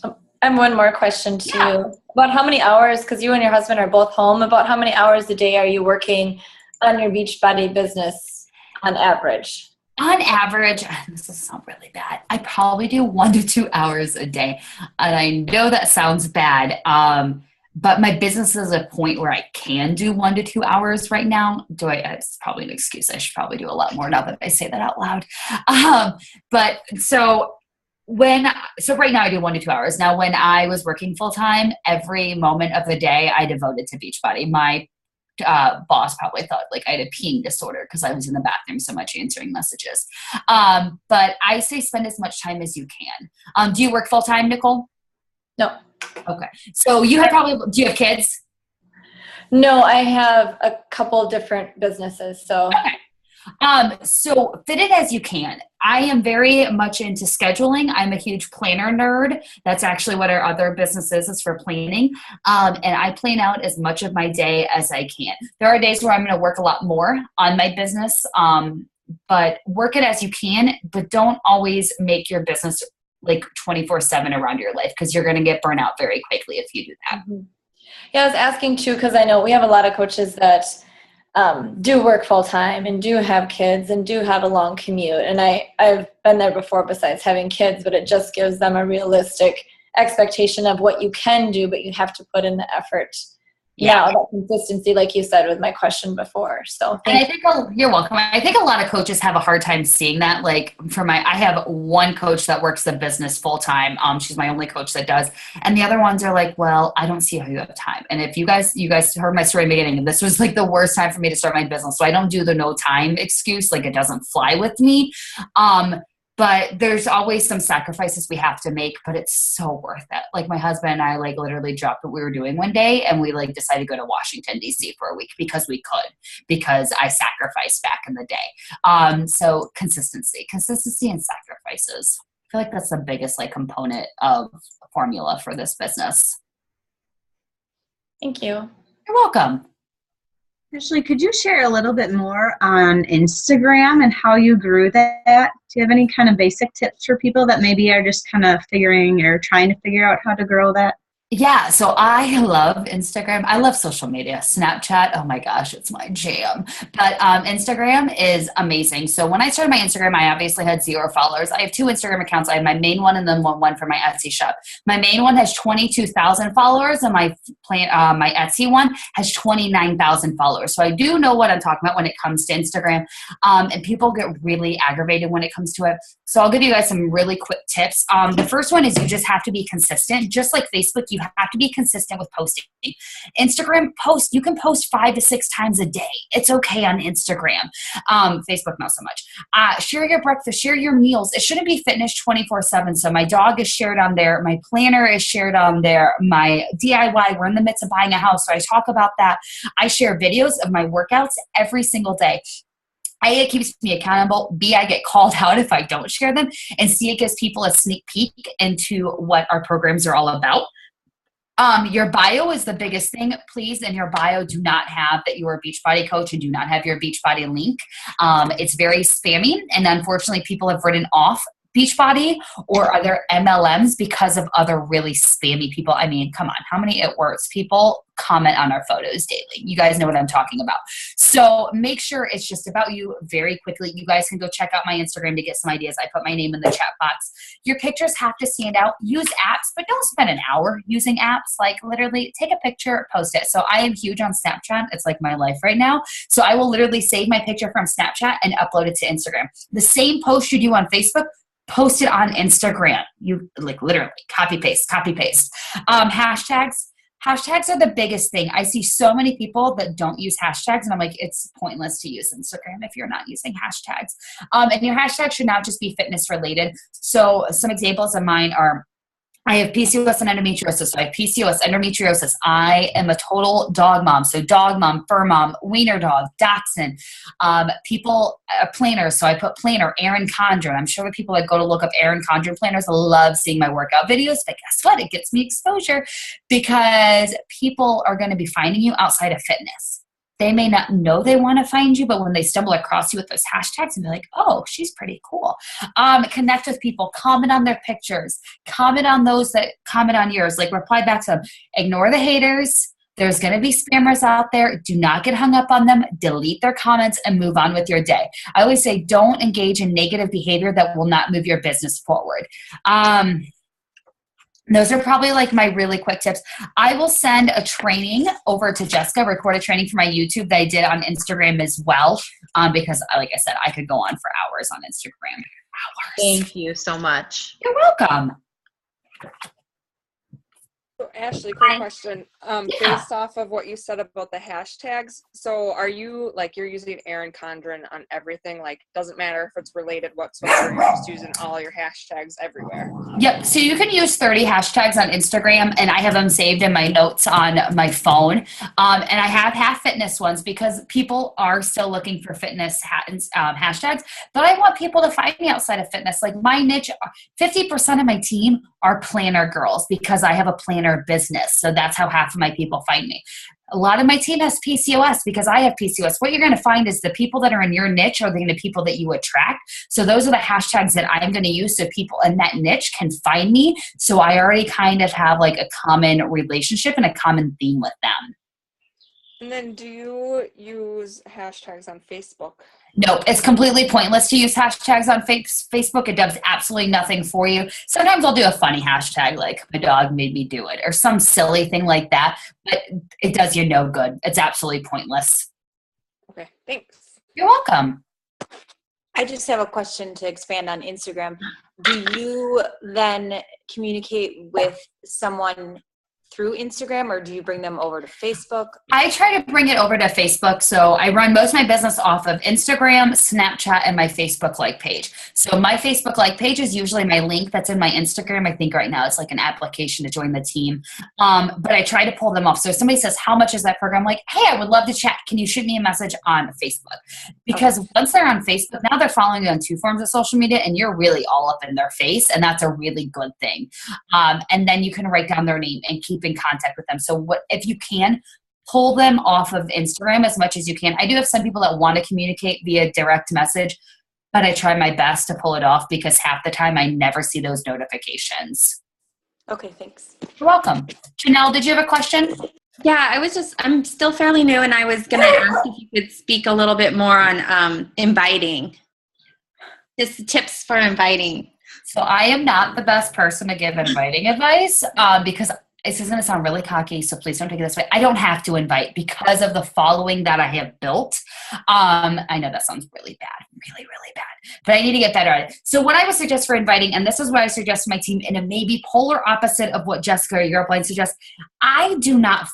I have one more question to you. About how many hours, because you and your husband are both home, about how many hours a day are you working on your Beachbody business on average?
On average, this will sound really bad, I probably do 1 to 2 hours a day. And I know that sounds bad, but my business is at a point where I can do 1 to 2 hours right now. It's probably an excuse. I should probably do a lot more now that I say that out loud. So right now I do 1 to 2 hours. Now, when I was working full time, every moment of the day I devoted to Beachbody. My boss probably thought like I had a peeing disorder because I was in the bathroom so much answering messages. But I say spend as much time as you can. Do you work full time, Nicole?
No.
Okay. So do you have kids?
No, I have a couple different businesses. So
okay. So fit it as you can. I am very much into scheduling. I'm a huge planner nerd. That's actually what our other business is for planning. And I plan out as much of my day as I can. There are days where I'm going to work a lot more on my business, but work it as you can, but don't always make your business like 24/7 around your life because you're going to get burnt out very quickly if you do that.
Mm-hmm. Yeah, I was asking too because I know we have a lot of coaches that do work full time and do have kids and do have a long commute. And I've been there before besides having kids, but it just gives them a realistic expectation of what you can do, but you have to put in the effort. Yeah, that consistency, like you said with my question before. So,
and I think you're welcome. I think a lot of coaches have a hard time seeing that. Like I have one coach that works the business full time. She's my only coach that does, and the other ones are like, well, I don't see how you have time. And if you guys heard my story in the beginning, and this was like the worst time for me to start my business, so I don't do the no time excuse. Like it doesn't fly with me. But there's always some sacrifices we have to make, but it's so worth it. Like my husband and I like literally dropped what we were doing one day and we like decided to go to Washington, D.C. for a week because we could, because I sacrificed back in the day. So consistency and sacrifices. I feel like that's the biggest like component of formula for this business.
Thank you.
You're welcome.
Ashley, could you share a little bit more on Instagram and how you grew that? Do you have any kind of basic tips for people that maybe are just kind of figuring or trying to figure out how to grow that?
Yeah, so I love Instagram. I love social media. Snapchat, oh my gosh, it's my jam. But Instagram is amazing. So when I started my Instagram, I obviously had 0 followers. I have 2 Instagram accounts. I have my main one and then one for my Etsy shop. My main one has 22,000 followers and my Etsy one has 29,000 followers. So I do know what I'm talking about when it comes to Instagram. And people get really aggravated when it comes to it. So I'll give you guys some really quick tips. The first one is you just have to be consistent. Just like Facebook, you have to be consistent with posting. Instagram post, you can post 5 to 6 times a day. It's okay on Instagram. Facebook, not so much. Share your breakfast, share your meals. It shouldn't be fitness 24/7. So my dog is shared on there. My planner is shared on there. My DIY, we're in the midst of buying a house. So I talk about that. I share videos of my workouts every single day. A, it keeps me accountable. B, I get called out if I don't share them. And C, it gives people a sneak peek into what our programs are all about. Your bio is the biggest thing. Please, in your bio, do not have that you're a Beachbody coach and do not have your Beachbody link. It's very spammy, and unfortunately, people have written off Beachbody or other MLMs because of other really spammy people. I mean, come on, how many It Works people comment on our photos daily? You guys know what I'm talking about. So make sure it's just about you very quickly. You guys can go check out my Instagram to get some ideas. I put my name in the chat box. Your pictures have to stand out. Use apps, but don't spend an hour using apps. Like literally take a picture, post it. So I am huge on Snapchat. It's like my life right now. So I will literally save my picture from Snapchat and upload it to Instagram. The same post you do on Facebook, post it on Instagram. You like literally copy paste. Hashtags are the biggest thing. I see so many people that don't use hashtags, and I'm like, it's pointless to use Instagram if you're not using hashtags. And your hashtags should not just be fitness related. So some examples of mine are, I have PCOS and endometriosis. So I have PCOS, endometriosis. I am a total dog mom. So dog mom, fur mom, wiener dog, dachshund. Planners. So I put planner, Erin Condren. I'm sure the people that go to look up Erin Condren planners love seeing my workout videos. But guess what? It gets me exposure because people are going to be finding you outside of fitness. They may not know they want to find you, but when they stumble across you with those hashtags and be like, oh, she's pretty cool. Connect with people, comment on their pictures, comment on those that comment on yours, like reply back to them. Ignore the haters. There's going to be spammers out there. Do not get hung up on them. Delete their comments and move on with your day. I always say don't engage in negative behavior that will not move your business forward. Those are probably like my really quick tips. I will send a training over to Jessica, record a training for my YouTube that I did on Instagram as well, because like I said, I could go on for hours on Instagram. Hours.
Thank you so much.
You're welcome.
So Ashley, quick question. Based off of what you said about the hashtags, so are you like you're using Erin Condren on everything? Like doesn't matter if it's related whatsoever, you're just using all your hashtags everywhere.
Yep. So you can use 30 hashtags on Instagram, and I have them saved in my notes on my phone. And I have fitness ones because people are still looking for fitness hashtags, but I want people to find me outside of fitness. Like my niche, 50% of my team are planner girls because I have a planner business. So that's how half of my people find me. A lot of my team has PCOS because I have PCOS. What you're going to find is the people that are in your niche are the people that you attract. So those are the hashtags that I'm going to use so people in that niche can find me. So I already kind of have like a common relationship and a common theme with them.
And then do you use hashtags on Facebook?
Nope, it's completely pointless to use hashtags on Facebook. It does absolutely nothing for you. Sometimes I'll do a funny hashtag like my dog made me do it or some silly thing like that, but it does you no good. It's absolutely pointless.
Okay, thanks.
You're welcome.
I just have a question to expand on Instagram. Do you then communicate with someone through Instagram, or do you bring them over to Facebook?
I try to bring it over to Facebook. So I run most of my business off of Instagram, Snapchat, and my Facebook like page. So my Facebook like page is usually my link that's in my Instagram. I think right now it's like an application to join the team. But I try to pull them off. So if somebody says, how much is that program? I'm like, hey, I would love to chat. Can you shoot me a message on Facebook? Because once they're on Facebook, now they're following you on two forms of social media and you're really all up in their face. And that's a really good thing. And then you can write down their name and keep in contact with them. So what if you can pull them off of Instagram as much as you can. I do have some people that want to communicate via direct message, but I try my best to pull it off because half the time I never see those notifications.
Okay, thanks.
You're welcome. Janelle, did you have a question?
Yeah, I'm still fairly new, and I was going to ask if you could speak a little bit more on inviting. Just tips for inviting.
So I am not the best person to give inviting advice because this is going to sound really cocky, so please don't take it this way. I don't have to invite because of the following that I have built. I know that sounds really bad, really, really bad, but I need to get better at it. So what I would suggest for inviting, and this is what I suggest to my team, and it may be polar opposite of what Jessica or your upline suggests, I do not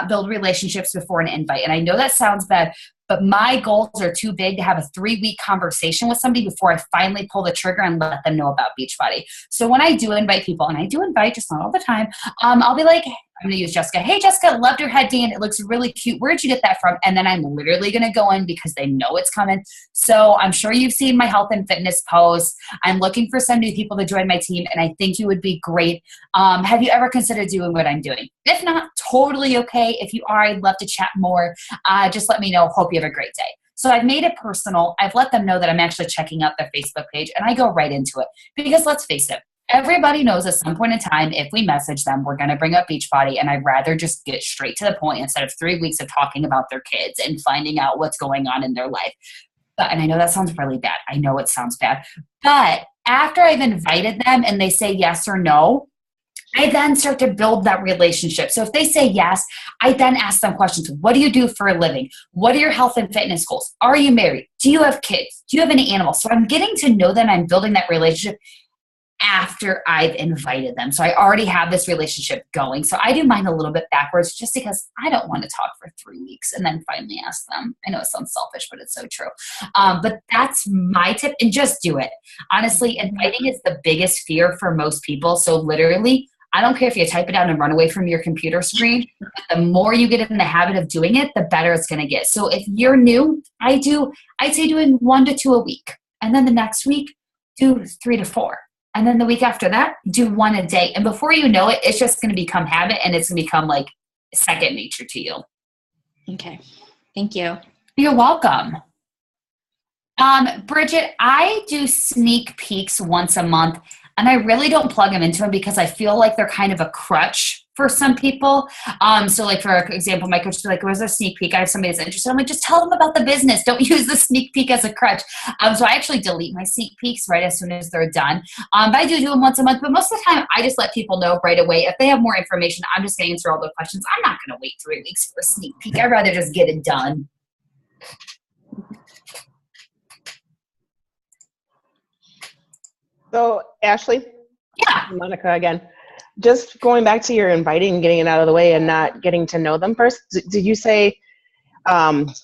build relationships before an invite. And I know that sounds bad, but my goals are too big to have a 3-week conversation with somebody before I finally pull the trigger and let them know about Beachbody. So when I do invite people, and I do invite, just not all the time, I'll be like, I'm going to use Jessica. Hey, Jessica, loved your head, Dan. It looks really cute. Where'd you get that from? And then I'm literally going to go in because they know it's coming. So I'm sure you've seen my health and fitness posts. I'm looking for some new people to join my team, and I think you would be great. Have you ever considered doing what I'm doing? If not, totally okay. If you are, I'd love to chat more. Just let me know. Hope you have a great day. So I've made it personal. I've let them know that I'm actually checking out their Facebook page, and I go right into it. Because let's face it, everybody knows at some point in time, if we message them, we're going to bring up Beachbody, and I'd rather just get straight to the point instead of 3 weeks of talking about their kids and finding out what's going on in their life. And I know that sounds really bad. I know it sounds bad. But after I've invited them and they say yes or no, I then start to build that relationship. So if they say yes, I then ask them questions. What do you do for a living? What are your health and fitness goals? Are you married? Do you have kids? Do you have any animals? So I'm getting to know them. I'm building that relationship after I've invited them. So I already have this relationship going. So I do mine a little bit backwards just because I don't want to talk for 3 weeks and then finally ask them. I know it sounds selfish, but it's so true. But that's my tip, and just do it. Honestly, inviting is the biggest fear for most people. So literally, I don't care if you type it out and run away from your computer screen. The more you get in the habit of doing it, the better it's going to get. So if you're new, I'd say doing 1 to 2 a week. And then the next week, do 3 to 4. And then the week after that, do 1 a day. And before you know it, it's just going to become habit, and it's going to become like second nature to you.
Okay. Thank you.
You're welcome. Bridget, I do sneak peeks once a month, and I really don't plug them into them because I feel like they're kind of a crutch for some people. So like for example, my coach was like, where's a sneak peek? I have somebody that's interested. I'm like, just tell them about the business. Don't use the sneak peek as a crutch. So I actually delete my sneak peeks right as soon as they're done. But I do them once a month, but most of the time I just let people know right away. If they have more information, I'm just going to answer all their questions. I'm not going to wait 3 weeks for a sneak peek. I'd rather just get it done.
So, Ashley?
Yeah.
Monica again. Just going back to your inviting, getting it out of the way and not getting to know them first. Did you say,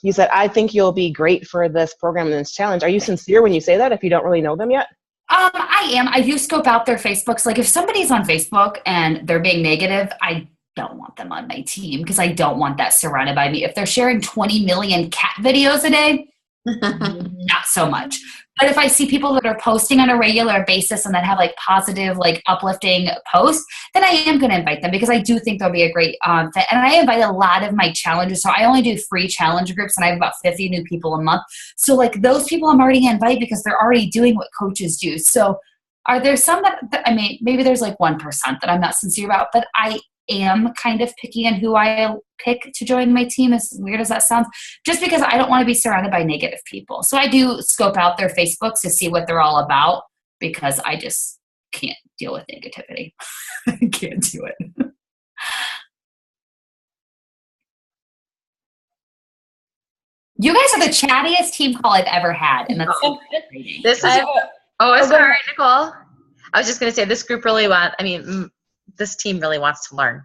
you said, I think you'll be great for this program and this challenge. Are you sincere when you say that if you don't really know them yet?
I am. I do scope out their Facebooks. Like if somebody's on Facebook and they're being negative, I don't want them on my team because I don't want that surrounded by me. If they're sharing 20 million cat videos a day, not so much. But if I see people that are posting on a regular basis and that have like positive, like uplifting posts, then I am going to invite them because I do think they'll be a great fit. And I invite a lot of my challenges. So I only do free challenge groups and I have about 50 new people a month. So like those people I'm already going to invite because they're already doing what coaches do. So are there some that I mean, maybe there's like 1% that I'm not sincere about, but I am kind of picky on who I pick to join my team, as weird as that sounds, just because I don't want to be surrounded by negative people. So I do scope out their Facebooks to see what they're all about because I just can't deal with negativity. I can't do it. You guys are the chattiest team call I've ever had. And that's so frustrating.
This is, sorry, Nicole. I was just going to say this group really this team really wants to learn.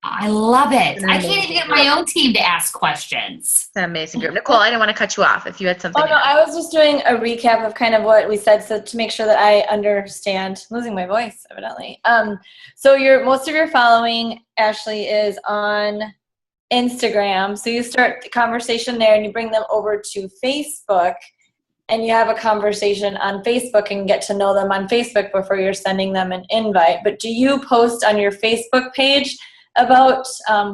I love it. I can't even get my own team to ask questions.
It's an amazing group. Nicole, I didn't want to cut you off if you had something.
Oh, no, I was just doing a recap of kind of what we said, so to make sure that I understand. I'm losing my voice, evidently. So most of your following, Ashley, is on Instagram. So you start the conversation there and you bring them over to Facebook. And you have a conversation on Facebook and get to know them on Facebook before you're sending them an invite. But do you post on your Facebook page about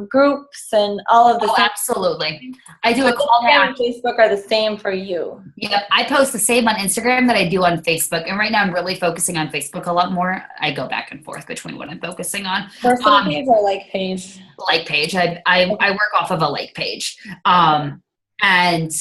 groups and all of the
absolutely. I do a call to action.
Facebook are the same for you.
Yep. I post the same on Instagram that I do on Facebook. And right now I'm really focusing on Facebook a lot more. I go back and forth between what I'm focusing on.
Personal page or like page?
Like page. I work off of a like page. And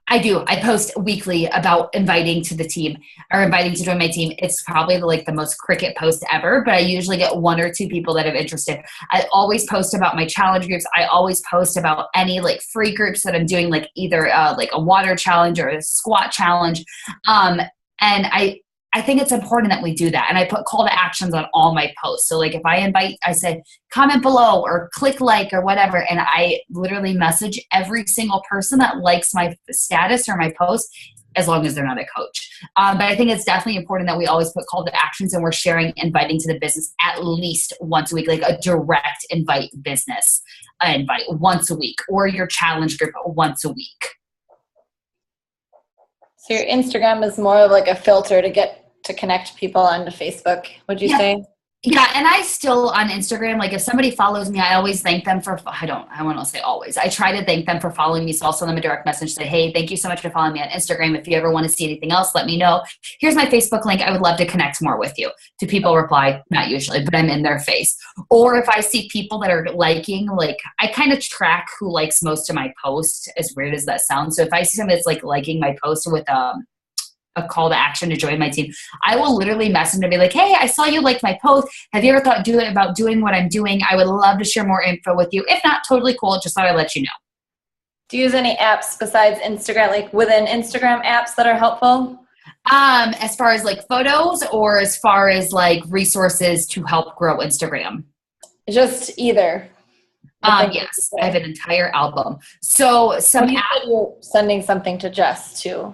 I do. I post weekly about inviting to the team or inviting to join my team. It's probably the most cricket post ever, but I usually get 1 or 2 people that are interested. I always post about my challenge groups. I always post about any free groups that I'm doing, either a water challenge or a squat challenge. And I think it's important that we do that. And I put call to actions on all my posts. So if I invite, I say comment below or click like or whatever. And I literally message every single person that likes my status or my post as long as they're not a coach. But I think it's definitely important that we always put call to actions, and we're sharing inviting to the business at least once a week, like a direct invite business invite once a week, or your challenge group once a week.
So your Instagram is more of like a filter to get to connect people onto Facebook, would you say?
Yeah, and I still on Instagram, like if somebody follows me, I always thank them for, I want to say always. I try to thank them for following me. So I'll send them a direct message, say, hey, thank you so much for following me on Instagram. If you ever want to see anything else, let me know. Here's my Facebook link. I would love to connect more with you. Do people reply? Not usually, but I'm in their face. Or if I see people that are liking, like I kind of track who likes most of my posts, as weird as that sounds. So if I see somebody that's like liking my post with a call to action to join my team, I will literally message and be like, hey, I saw you liked my post. Have you ever thought about doing what I'm doing? I would love to share more info with you. If not, totally cool. Just thought I'd let you know.
Do you use any apps besides Instagram, like within Instagram apps that are helpful?
As far as like photos, or as far as like resources to help grow Instagram?
Just either.
Yes, I have an entire album. So some
you're sending something to Jess too.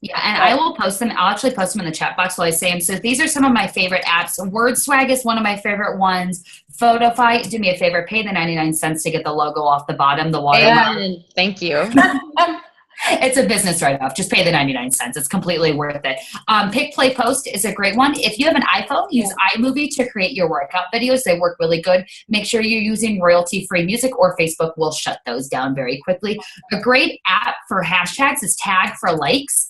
Yeah, and I will post them. I'll actually post them in the chat box while I say them. So these are some of my favorite apps. WordSwag is one of my favorite ones. Photify, do me a favor, pay the 99 cents to get the logo off the bottom, the watermark.
Thank you.
It's a business write-off. Just pay the 99 cents. It's completely worth it. Pick, Play, Post is a great one. If you have an iPhone, use iMovie to create your workout videos. They work really good. Make sure you're using royalty-free music, or Facebook will shut those down very quickly. A great app for hashtags is Tag for Likes.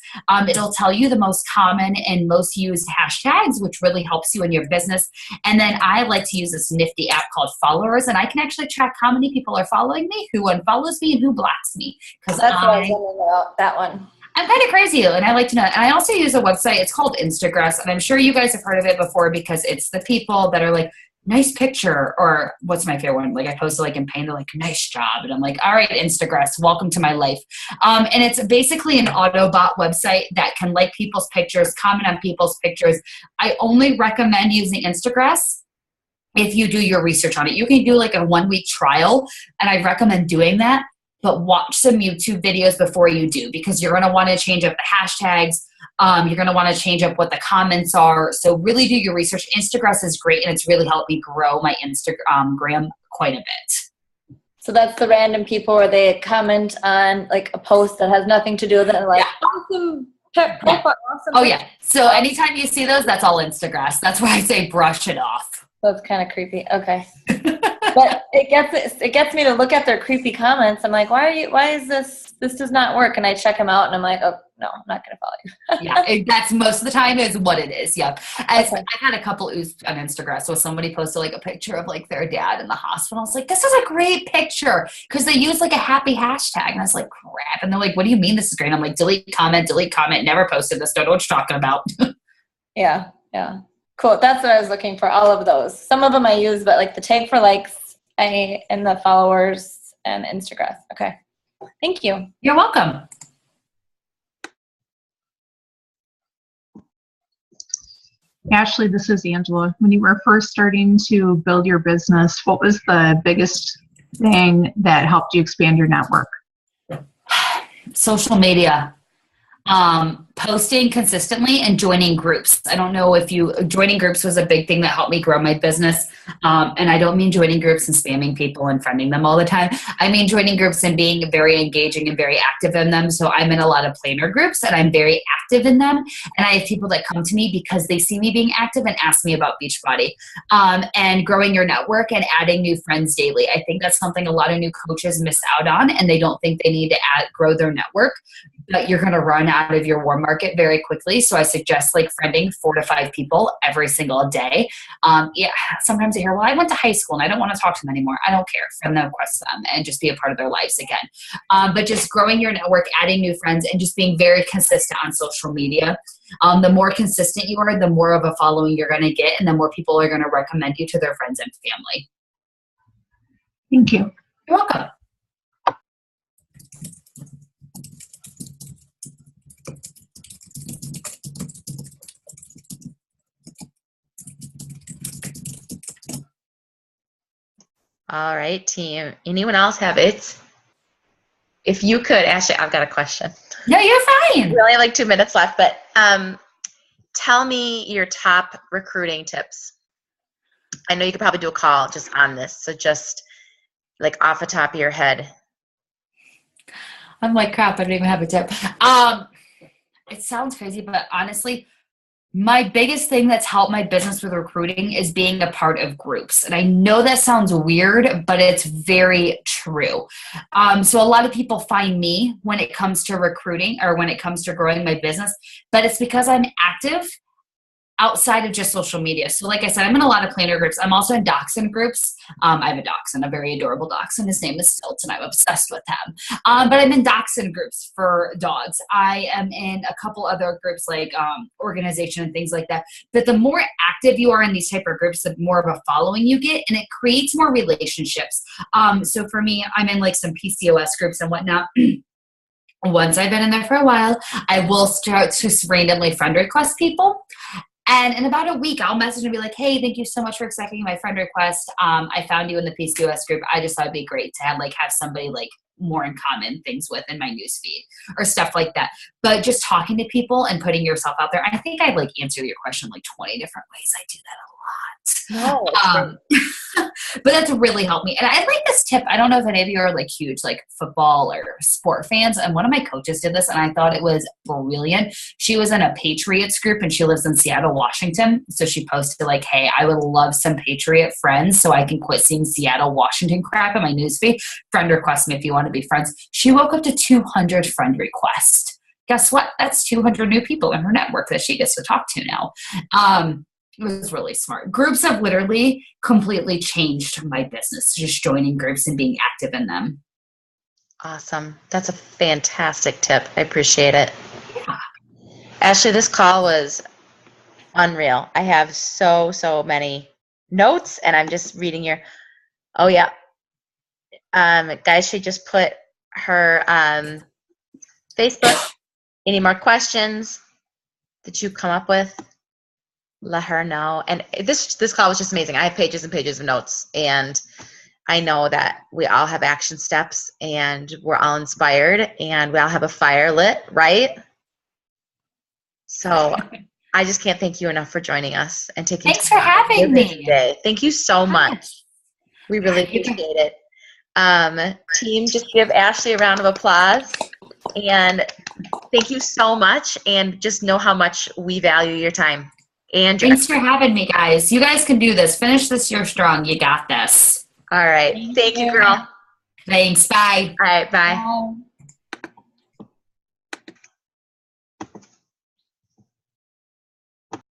It'll tell you the most common and most used hashtags, which really helps you in your business. And then I like to use this nifty app called Followers, and I can actually track how many people are following me, who unfollows me, and who blocks me.
That's what I was wondering about, that one.
I'm kind of crazy, and I like to know. And I also use a website. It's called Instagress, and I'm sure you guys have heard of it before, because it's the people that are like, nice picture, or what's my favorite one? Like I posted like in pain, they're like, nice job. And I'm like, all right, Instagress, welcome to my life. And it's basically an Autobot website that can like people's pictures, comment on people's pictures. I only recommend using Instagress if you do your research on it. You can do like a 1-week trial, and I recommend doing that, but watch some YouTube videos before you do, because you're going to want to change up the hashtags. You're going to want to change up what the comments are. So really do your research. Instagress is great, and it's really helped me grow my Instagram quite a bit.
So that's the random people where they comment on like a post that has nothing to do with it, and like, awesome profile, awesome.
Oh yeah. So anytime you see those, that's all Instagress. That's why I say brush it off.
That's kind of creepy. Okay. But it gets me to look at their creepy comments. I'm like, why is this does not work? And I check them out, and I'm like, oh no, I'm not going to follow you.
That's most of the time is what it is. Yep. I've had a couple on Instagram. So somebody posted like a picture of like their dad in the hospital. I was like, this is a great picture, because they use like a happy hashtag, and I was like, crap. And they're like, what do you mean this is great? And I'm like, delete comment, never posted this. Don't know what you're talking about.
Yeah. Cool. That's what I was looking for. All of those. Some of them I use, but like the Tag for Likes, and the Followers, and Instagram. Okay. Thank you.
You're welcome.
Ashley, this is Angela. When you were first starting to build your business, what was the biggest thing that helped you expand your network?
Social media. Posting consistently and joining groups. I don't know if joining groups was a big thing that helped me grow my business. And I don't mean joining groups and spamming people and friending them all the time. I mean joining groups and being very engaging and very active in them. So I'm in a lot of planner groups, and I'm very active in them. And I have people that come to me because they see me being active and ask me about Beachbody. And growing your network and adding new friends daily. I think that's something a lot of new coaches miss out on, and they don't think they need to grow their network. But you're going to run out of your warm market very quickly. So I suggest like friending 4 to 5 people every single day. Sometimes I hear, well, I went to high school and I don't want to talk to them anymore. I don't care. Friend them, request them, and just be a part of their lives again. But just growing your network, adding new friends, and just being very consistent on social media. The more consistent you are, the more of a following you're going to get, and the more people are going to recommend you to their friends and family.
Thank you.
You're welcome.
All right, team. Anyone else have it? If you could, Ashley, I've got a question.
No, you're fine.
We only have like 2 minutes left, but tell me your top recruiting tips. I know you could probably do a call just on this, so just like off the top of your head.
I'm like, crap, I don't even have a tip. It sounds crazy, but honestly, my biggest thing that's helped my business with recruiting is being a part of groups. And I know that sounds weird, but it's very true. So a lot of people find me when it comes to recruiting or when it comes to growing my business, but it's because I'm active outside of just social media. So like I said, I'm in a lot of planner groups. I'm also in dachshund groups. I have a dachshund, a very adorable dachshund. His name is Stilt, and I'm obsessed with him. But I'm in dachshund groups for dogs. I am in a couple other groups like organization and things like that. But the more active you are in these type of groups, the more of a following you get, and it creates more relationships. So for me, I'm in like some PCOS groups and whatnot. Once I've been in there for a while, I will start to randomly friend request people. And in about a week, I'll message and be like, hey, thank you so much for accepting my friend request. I found you in the PCOS group. I just thought it'd be great to have somebody like more in common things with in my newsfeed or stuff like that. But just talking to people and putting yourself out there. I think I like answer your question like 20 different ways. I do that a lot.
No,
but that's really helped me. And I like this tip. I don't know if any of you are like huge like football or sport fans. And one of my coaches did this and I thought it was brilliant. She was in a Patriots group and she lives in Seattle, Washington. So she posted like, hey, I would love some Patriot friends so I can quit seeing Seattle, Washington crap in my newsfeed. Friend request me if you want to be friends. She woke up to 200 friend requests. Guess what? That's 200 new people in her network that she gets to talk to now. It was really smart. Groups have literally completely changed my business, just joining groups and being active in them.
Awesome. That's a fantastic tip. I appreciate it.
Yeah.
Ashley, this call was unreal. I have so many notes and I'm just reading your, oh yeah. Guys, she just put her Facebook. Any more questions that you come up with? Let her know. And this call was just amazing. I have pages and pages of notes, and I know that we all have action steps, and we're all inspired, and we all have a fire lit, right? So I just can't thank you enough for joining us and taking
Thanks for having me
today. Thank you so much. We really appreciate it. Team, just give Ashley a round of applause. And thank you so much. And just know how much we value your time. And
thanks for having me, guys. You guys can do this. Finish this year strong. You got this.
All right. Thank you, girl.
Thanks. Bye.
All right. Bye.
Bye.